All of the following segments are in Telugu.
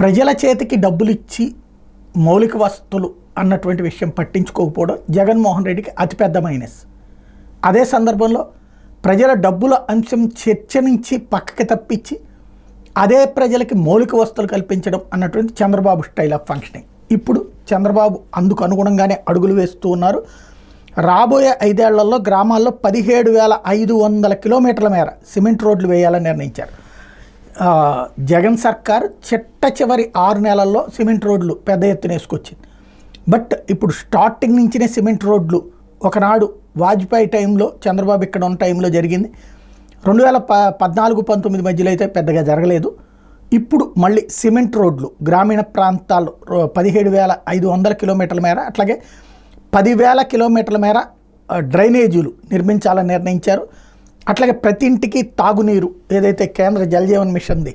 ప్రజల చేతికి డబ్బులు ఇచ్చి మౌలిక వసతులు అన్నటువంటి విషయం పట్టించుకోకపోవడం జగన్మోహన్ రెడ్డికి అతిపెద్ద మైనస్. అదే సందర్భంలో ప్రజల డబ్బుల అంశం చర్చ నుంచి పక్కకి తప్పించి అదే ప్రజలకి మౌలిక వసతులు కల్పించడం అన్నటువంటి చంద్రబాబు స్టైల్ ఆఫ్ ఫంక్షనింగ్. ఇప్పుడు చంద్రబాబు అందుకు అనుగుణంగానే అడుగులు వేస్తూ ఉన్నారు. రాబోయే 5 ఏళ్లలో గ్రామాల్లో 17,500 కిలోమీటర్ల మేర సిమెంట్ రోడ్లు వేయాలని నిర్ణయించారు. జగన్ సర్కార్ చిట్ట చివరి 6 నెలల్లో సిమెంట్ రోడ్లు పెద్ద ఎత్తున వేసుకొచ్చింది. బట్ ఇప్పుడు స్టార్టింగ్ నుంచినే సిమెంట్ రోడ్లు ఒకనాడు వాజ్పేయి టైంలో చంద్రబాబు ఇక్కడ ఉన్న టైంలో జరిగింది. 2014-19 మధ్యలో అయితే పెద్దగా జరగలేదు. ఇప్పుడు మళ్ళీ సిమెంట్ రోడ్లు గ్రామీణ ప్రాంతాలు 17,500 కిలోమీటర్ల మేర, అట్లాగే 10,000 కిలోమీటర్ల మేర డ్రైనేజీలు నిర్మించాలని నిర్ణయించారు. అట్లాగే ప్రతి ఇంటికి తాగునీరు ఏదైతే కేంద్ర జల్ జీవన్ మిషన్ది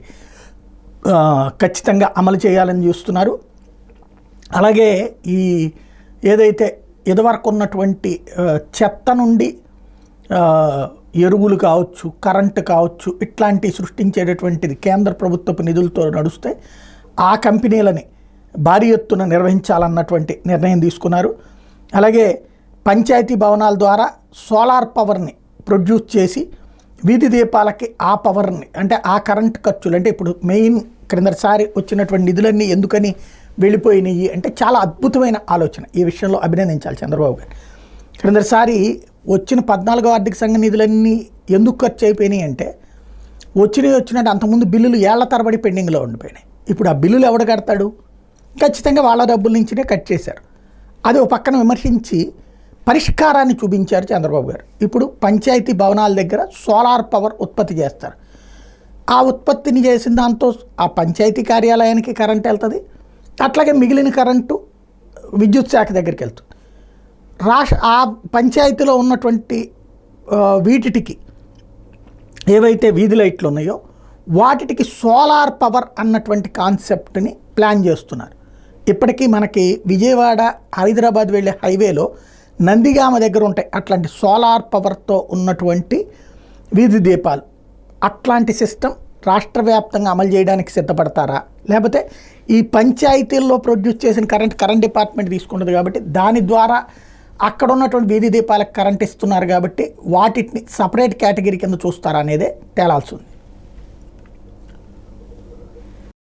ఖచ్చితంగా అమలు చేయాలని చూస్తున్నారు. అలాగే ఈ ఏదైతే ఇదివరకు ఉన్నటువంటి చెత్త నుండి ఎరువులు కావచ్చు, కరెంటు కావచ్చు, ఇట్లాంటి సృష్టించేటటువంటిది కేంద్ర ప్రభుత్వపు నిధులతో నడుస్తే ఆ కంపెనీలని భారీ ఎత్తున నిర్వహించాలన్నటువంటి నిర్ణయం తీసుకున్నారు. అలాగే పంచాయతీ భవనాల ద్వారా సోలార్ పవర్ని ప్రొడ్యూస్ చేసి వీధి దీపాలకి ఆ పవర్ని, అంటే ఆ కరెంట్ ఖర్చులు, అంటే ఇప్పుడు మెయిన్ క్రిందసారి వచ్చినటువంటి నిధులన్నీ ఎందుకని వెళ్ళిపోయినాయి అంటే చాలా అద్భుతమైన ఆలోచన. ఈ విషయంలో అభినందించాలి చంద్రబాబు గారు. క్రిందసారి వచ్చిన 14వ ఆర్థిక సంఘ నిధులన్నీ ఎందుకు ఖర్చు అయిపోయినాయి అంటే వచ్చినట్టు అంతకుముందు బిల్లులు ఏళ్ల తరబడి పెండింగ్లో ఉండిపోయినాయి. ఇప్పుడు ఆ బిల్లులు ఎవడు కడతాడు? ఖచ్చితంగా వాళ్ళ డబ్బుల నుంచినే కట్ చేశారు. అది ఒక పక్కన విమర్శించి పరిష్కారాన్ని చూపించారు చంద్రబాబు గారు. ఇప్పుడు పంచాయతీ భవనాల దగ్గర సోలార్ పవర్ ఉత్పత్తి చేస్తారు. ఆ ఉత్పత్తిని చేసిన దాంతో ఆ పంచాయతీ కార్యాలయానికి కరెంట్ వెళ్తుంది, అట్లాగే మిగిలిన కరెంటు విద్యుత్ శాఖ దగ్గరికి వెళ్తుంది. ఆ పంచాయతీలో ఉన్నటువంటి వీటికి ఏవైతే వీధి లైట్లు ఉన్నాయో వాటికి సోలార్ పవర్ అన్నటువంటి కాన్సెప్ట్ని ప్లాన్ చేస్తున్నారు. ఇప్పటికీ మనకి విజయవాడ హైదరాబాద్ వెళ్ళే హైవేలో నందిగామ దగ్గర ఉంటాయి అట్లాంటి సోలార్ పవర్తో ఉన్నటువంటి వీధి దీపాలు. అట్లాంటి సిస్టమ్ రాష్ట్ర వ్యాప్తంగా అమలు చేయడానికి సిద్ధపడతారా, లేకపోతే ఈ పంచాయతీల్లో ప్రొడ్యూస్ చేసిన కరెంట్ డిపార్ట్మెంట్ తీసుకుంటుంది కాబట్టి దాని ద్వారా అక్కడ ఉన్నటువంటి వీధి దీపాలకు కరెంట్ ఇస్తున్నారు కాబట్టి వాటిని సపరేట్ కేటగిరీ కింద చూస్తారా అనేదే తేలాల్సి ఉంది.